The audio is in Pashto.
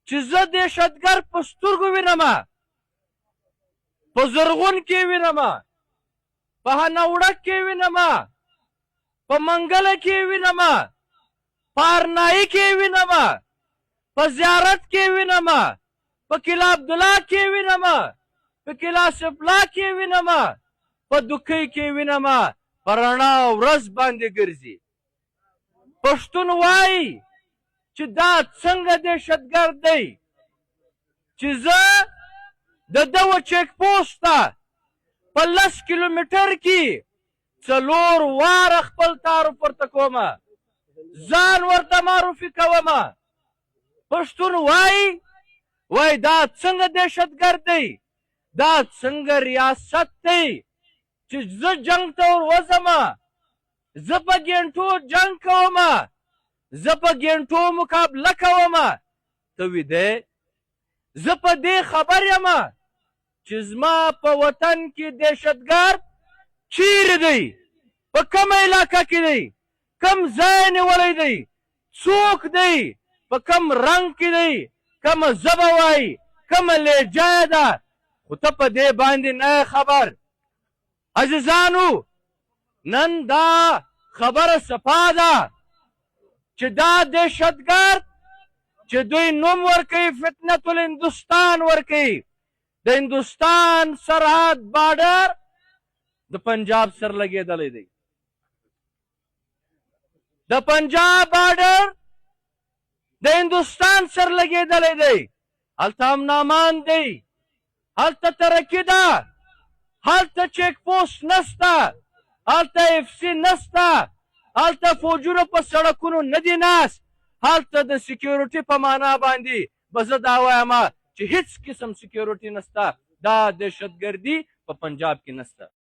چې زه دهشتګر په سترګو وینمه، په زرغون کې وینمه، په هنوړک کې وینمه، په منګله کې وینمه، په ارنایي کې وینمه، په زیارت کې وینمه، په قلعه عبدالله کې وینمه، په قلعه صفلا کې وینمه، په دوکۍ کې وینمه، په رڼا ورځ باندې ګرځي. پښتون وایي چې دا څنګه دهشتګرد دی چې زه د ده و چیک پوسټ ته په 10 کیلومتر کې 4 واره خپل تعارف ورته کومه، ځان ورته معرفي کومه. پښتون وایي دا څنګه دهشتګرد دی، دا څنګه ریاست دی چې زه جنگ ته وروځمه، زه په ګینټو جنگ کومه، زه په ګینټو مقابله کومه. ته ویده زه په دې خبر یمه چې زما په وطن کې دهشتګرد چیرې دی، په کومه علاقه کې دی، کوم ځای نیولی دی، څوک دی، په کوم رنګ کې دی، کومه ژبه وایي، کومه لهجه یې ده، خو ته په دې باندې نه خبر. عزیزانو، نن دا خبره صفا ده چې دا دهشتګرد چې دوی نوم ورکوي فتنة الهندوستان ورکوي، د هندوستان سرحد بارډر د پنجاب سره لګېدلی دی، د پنجاب بارډر د هندوستان سره لګېدلی دی. هلته امن امان دی، هلته ترقي ده، هلته چیک پوسټ نسته، هلته FC نسته، هلته فوجونه په سړکونو نه دي ناست، هلته د سکیورټي په معنا باندې به زه دا وایم چې هیڅ قسم سکیورټي نسته. دا دهشتګردي په پنجاب کې نسته.